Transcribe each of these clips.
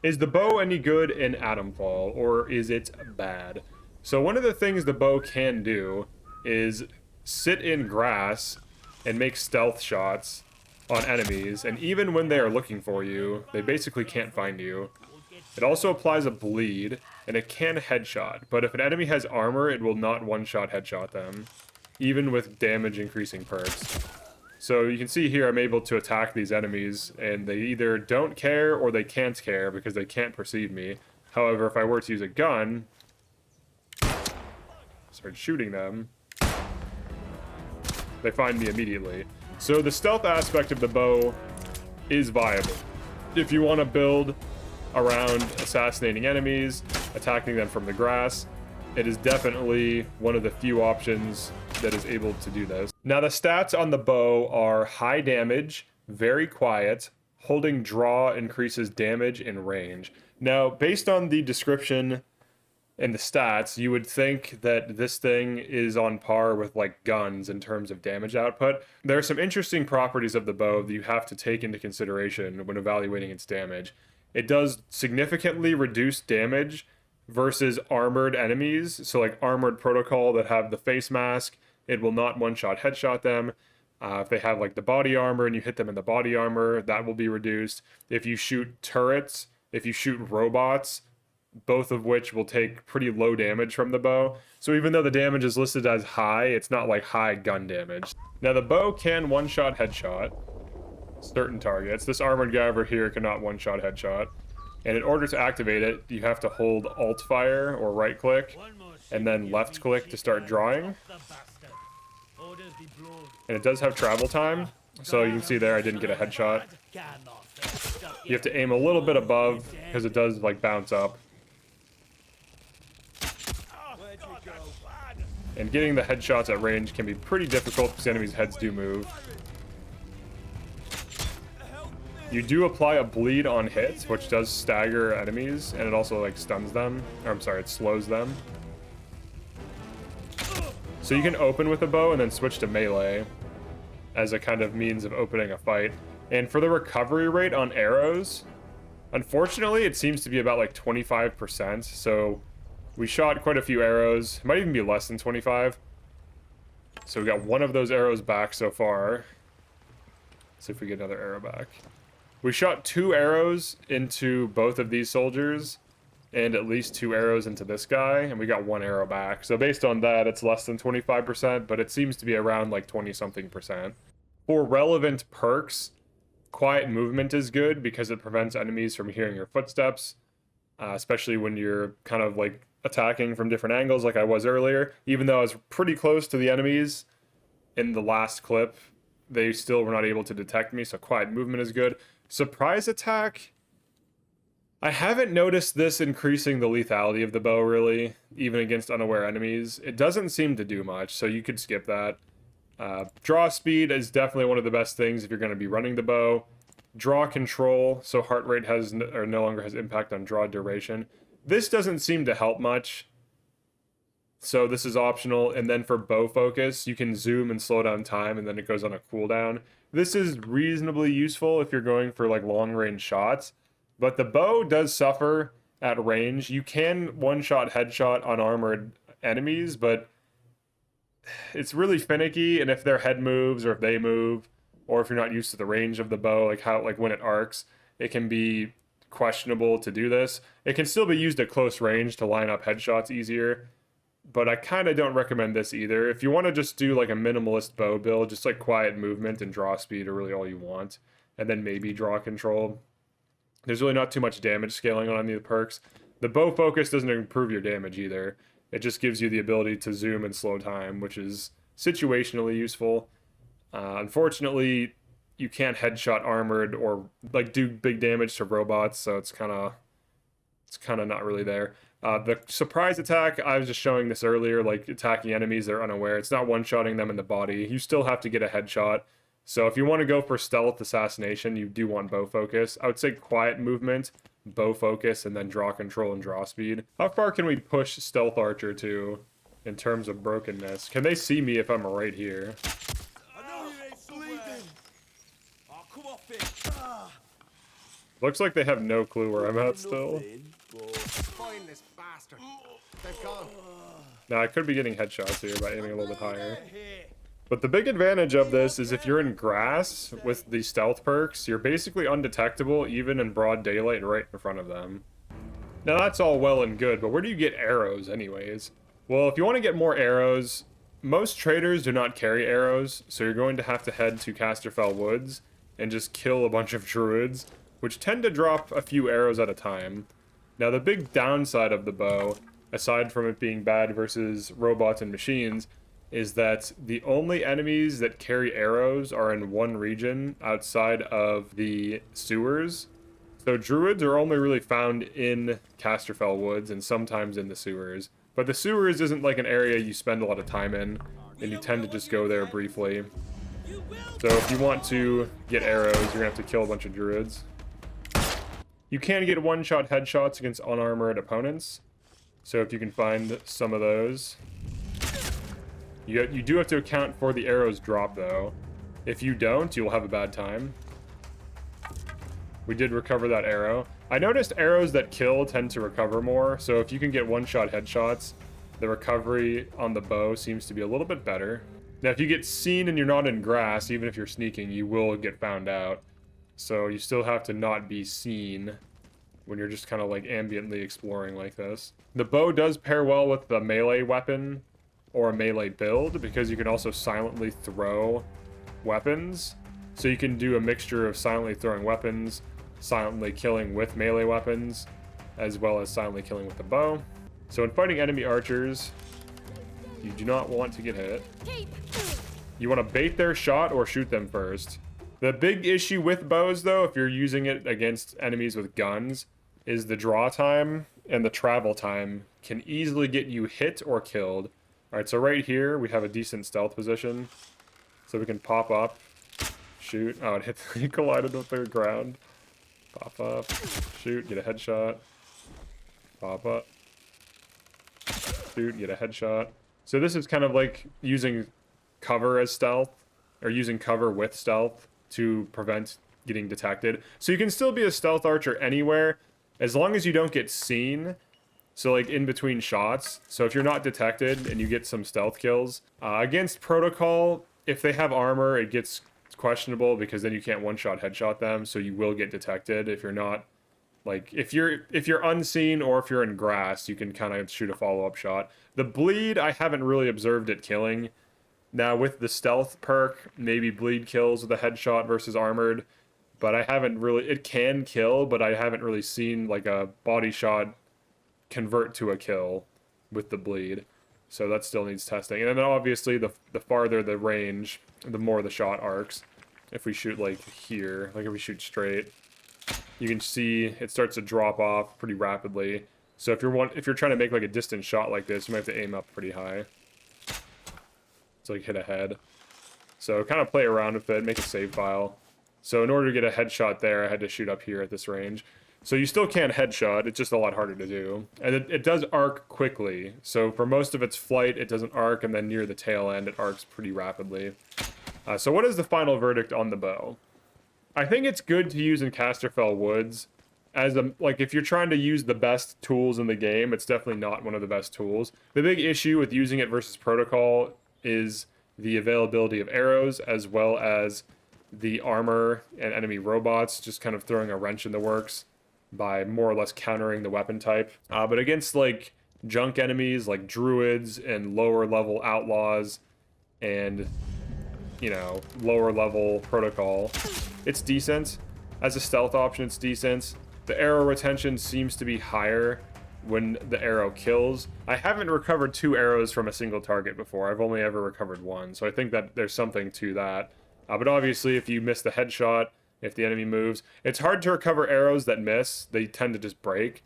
Is the bow any good in Atomfall, or is it bad? So one of the things the bow can do is sit in grass and make stealth shots on enemies, and even when they are looking for you, they basically can't find you. It also applies a bleed, and it can headshot, but if an enemy has armor, it will not one-shot headshot them, even with damage increasing perks. So you can see here I'm able to attack these enemies, and they either don't care or they can't care because they can't perceive me. However, if I were to use a gun, start shooting them, they find me immediately. So the stealth aspect of the bow is viable. If you want to build around assassinating enemies, attacking them from the grass, it is definitely one of the few options that is able to do this. Now the stats on the bow are high damage, very quiet, holding draw increases damage and range. Now, based on the description and the stats, you would think that this thing is on par with like guns in terms of damage output. There are some interesting properties of the bow that you have to take into consideration when evaluating its damage. It does significantly reduce damage versus armored enemies. So like armored protocol that have the face mask, it will not one-shot headshot them. If they have like the body armor and you hit them in the body armor, that will be reduced. If you shoot turrets, if you shoot robots, both of which will take pretty low damage from the bow. So even though the damage is listed as high, it's not like high gun damage. Now the bow can one-shot headshot certain targets. This armored guy over here cannot one-shot headshot. And in order to activate it, you have to hold alt fire or right click and then left click to start drawing. And it does have travel time. So you can see there I didn't get a headshot. You have to aim a little bit above because it does like bounce up. And getting the headshots at range can be pretty difficult because enemies' heads do move. You do apply a bleed on hits, which does stagger enemies, and it also like stuns them. Or, I'm sorry, it slows them. So you can open with a bow and then switch to melee as a kind of means of opening a fight. And for the recovery rate on arrows, unfortunately, it seems to be about like 25%. So we shot quite a few arrows. It might even be less than 25. So we got one of those arrows back so far. Let's see if we get another arrow back. We shot 2 arrows into both of these soldiers and at least 2 arrows into this guy, and we got 1 arrow back. So based on that, it's less than 25%, but it seems to be around like 20-something%. For relevant perks, quiet movement is good because it prevents enemies from hearing your footsteps, especially when you're kind of like attacking from different angles like I was earlier. Even though I was pretty close to the enemies in the last clip, they still were not able to detect me, so quiet movement is good. Surprise attack, I haven't noticed this increasing the lethality of the bow really, even against unaware enemies. It doesn't seem to do much, so you could skip that. Draw speed is definitely one of the best things if you're going to be running the bow. Draw control, so heart rate has no longer has impact on draw duration. This doesn't seem to help much, so this is optional. And then for bow focus, you can zoom and slow down time, and then it goes on a cooldown. This is reasonably useful if you're going for like long range shots, but the bow does suffer at range. You can one-shot headshot unarmored enemies, but it's really finicky, and if their head moves or if they move, or if you're not used to the range of the bow, like how when it arcs, it can be questionable to do this. It can still be used at close range to line up headshots easier, but I kind of don't recommend this either. If you want to just do like a minimalist bow build, just like quiet movement and draw speed are really all you want, and then maybe draw control. There's really not too much damage scaling on any of the perks. The bow focus doesn't improve your damage either. It just gives you the ability to zoom and slow time, which is situationally useful. Unfortunately, you can't headshot armored or like do big damage to robots, so it's kind of not really there. The surprise attack, I was just showing this earlier, like attacking enemies that are unaware. It's not one-shotting them in the body. You still have to get a headshot. So if you want to go for stealth assassination, you do want bow focus. I would say quiet movement, bow focus, and then draw control and draw speed. How far can we push stealth archer to in terms of brokenness? Can they see me if I'm right here? Looks like they have no clue where I'm at still. Find this bastard. They've gone. Now, I could be getting headshots here by aiming a little bit higher. But the big advantage of this is if you're in grass with the stealth perks, you're basically undetectable even in broad daylight right in front of them. Now, that's all well and good, but where do you get arrows anyways? Well, if you want to get more arrows, most traders do not carry arrows, so you're going to have to head to Casterfell Woods and just kill a bunch of druids, which tend to drop a few arrows at a time. Now, the big downside of the bow, aside from it being bad versus robots and machines, is that the only enemies that carry arrows are in one region outside of the sewers. So druids are only really found in Casterfell Woods and sometimes in the sewers. But the sewers isn't like an area you spend a lot of time in, and you tend to just go there briefly. So if you want to get arrows, you're gonna have to kill a bunch of druids. You can get one-shot headshots against unarmored opponents. So if you can find some of those. You do have to account for the arrows drop, though. If you don't, you'll have a bad time. We did recover that arrow. I noticed arrows that kill tend to recover more, so if you can get one-shot headshots, the recovery on the bow seems to be a little bit better. Now, if you get seen and you're not in grass, even if you're sneaking, you will get found out. So you still have to not be seen when you're just kind of like ambiently exploring like this. The bow does pair well with the melee weapon or a melee build because you can also silently throw weapons. So you can do a mixture of silently throwing weapons, silently killing with melee weapons, as well as silently killing with the bow. So in fighting enemy archers, you do not want to get hit. You want to bait their shot or shoot them first. The big issue with bows, though, if you're using it against enemies with guns, is the draw time and the travel time can easily get you hit or killed. Alright, so right here, we have a decent stealth position. So we can pop up, shoot. Oh, it hit, he collided with the ground. Pop up, shoot, get a headshot. Pop up, shoot, get a headshot. So this is kind of like using cover as stealth, or using cover with stealth to prevent getting detected. So you can still be a stealth archer anywhere, as long as you don't get seen. So like in between shots. So if you're not detected and you get some stealth kills. Against Protocol, if they have armor, it gets questionable because then you can't one-shot headshot them. So you will get detected if you're not, like, if you're unseen or if you're in grass, you can kind of shoot a follow-up shot. The bleed, I haven't really observed it killing. Now with the stealth perk, maybe bleed kills with a headshot versus armored. But I haven't really, it can kill, but I haven't really seen like a body shot convert to a kill with the bleed. So that still needs testing. And then obviously the farther the range, the more the shot arcs. If we shoot like here, like if we shoot straight, you can see it starts to drop off pretty rapidly. So if you're trying to make like a distant shot like this, you might have to aim up pretty high. It's like hit a head. So kind of play around with it, make a save file. So in order to get a headshot there, I had to shoot up here at this range. So you still can headshot, it's just a lot harder to do. And it does arc quickly. So for most of its flight, it doesn't arc, and then near the tail end, it arcs pretty rapidly. So what is the final verdict on the bow? I think it's good to use in Casterfell Woods. As like if you're trying to use the best tools in the game, it's definitely not one of the best tools. The big issue with using it versus Protocol is the availability of arrows, as well as the armor and enemy robots just kind of throwing a wrench in the works by more or less countering the weapon type. But against like junk enemies like druids and lower level outlaws and, you know, lower level Protocol, it's decent. As a stealth option, it's decent. The arrow retention seems to be higher when the arrow kills. I haven't recovered 2 arrows from a single target before. I've only ever recovered 1, so I think that there's something to that. But obviously, if you miss the headshot, if the enemy moves, it's hard to recover arrows that miss. They tend to just break,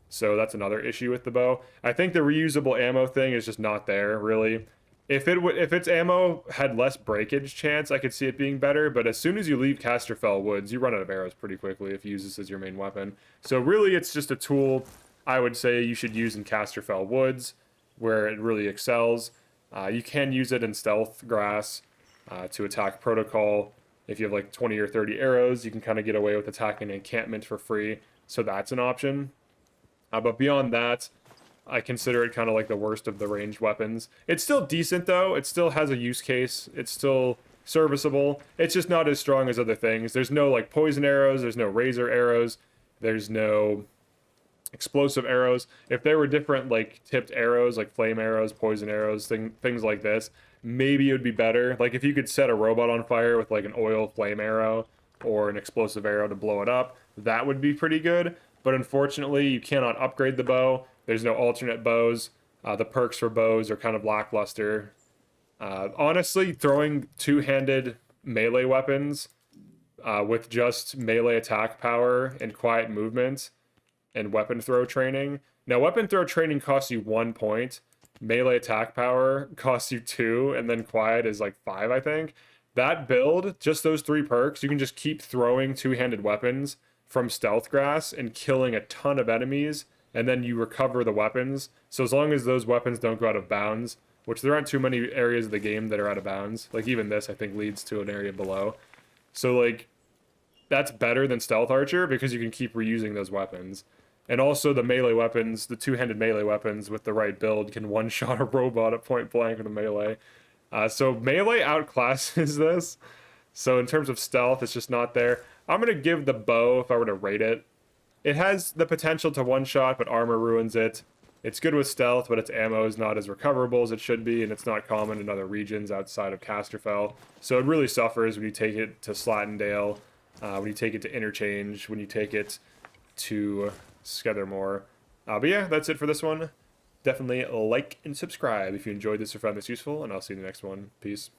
so that's another issue with the bow. I think the reusable ammo thing is just not there, really. If its ammo had less breakage chance, I could see it being better, but as soon as you leave Casterfell Woods, you run out of arrows pretty quickly if you use this as your main weapon. So really, it's just a tool I would say you should use in Casterfell Woods, where it really excels. You can use it in stealth grass to attack Protocol, If you have like 20 or 30 arrows, you can kind of get away with attacking an encampment for free. So that's an option. But beyond that, I consider it kind of like the worst of the ranged weapons. It's still decent though. It still has a use case. It's still serviceable. It's just not as strong as other things. There's no like poison arrows. There's no razor arrows. There's no explosive arrows. If there were different like tipped arrows, like flame arrows, poison arrows, things like this, maybe it would be better. Like if you could set a robot on fire with like an oil flame arrow or an explosive arrow to blow it up, that would be pretty good. But unfortunately, you cannot upgrade the bow. There's no alternate bows. The perks for bows are kind of lackluster. Honestly, throwing two-handed melee weapons with just melee attack power and quiet movement and weapon throw training. Now, weapon throw training costs you 1 point. Melee attack power costs you 2, and then quiet is like 5, I think. That build, just those 3 perks, you can just keep throwing two-handed weapons from stealth grass and killing a ton of enemies, and then you recover the weapons. So as long as those weapons don't go out of bounds, which there aren't too many areas of the game that are out of bounds. Like even this, I think, leads to an area below. So like, that's better than Stealth Archer because you can keep reusing those weapons. And also the melee weapons, the two-handed melee weapons with the right build can one-shot a robot at point blank with a melee. So melee outclasses this. So in terms of stealth, it's just not there. I'm going to give the bow, if I were to rate it, it has the potential to one-shot, but armor ruins it. It's good with stealth, but its ammo is not as recoverable as it should be, and it's not common in other regions outside of Casterfell. So it really suffers when you take it to Slattendale, when you take it to Interchange, when you take it to Skethermore. But yeah, that's it for this one. Definitely like and subscribe if you enjoyed this or found this useful, and I'll see you in the next one. Peace.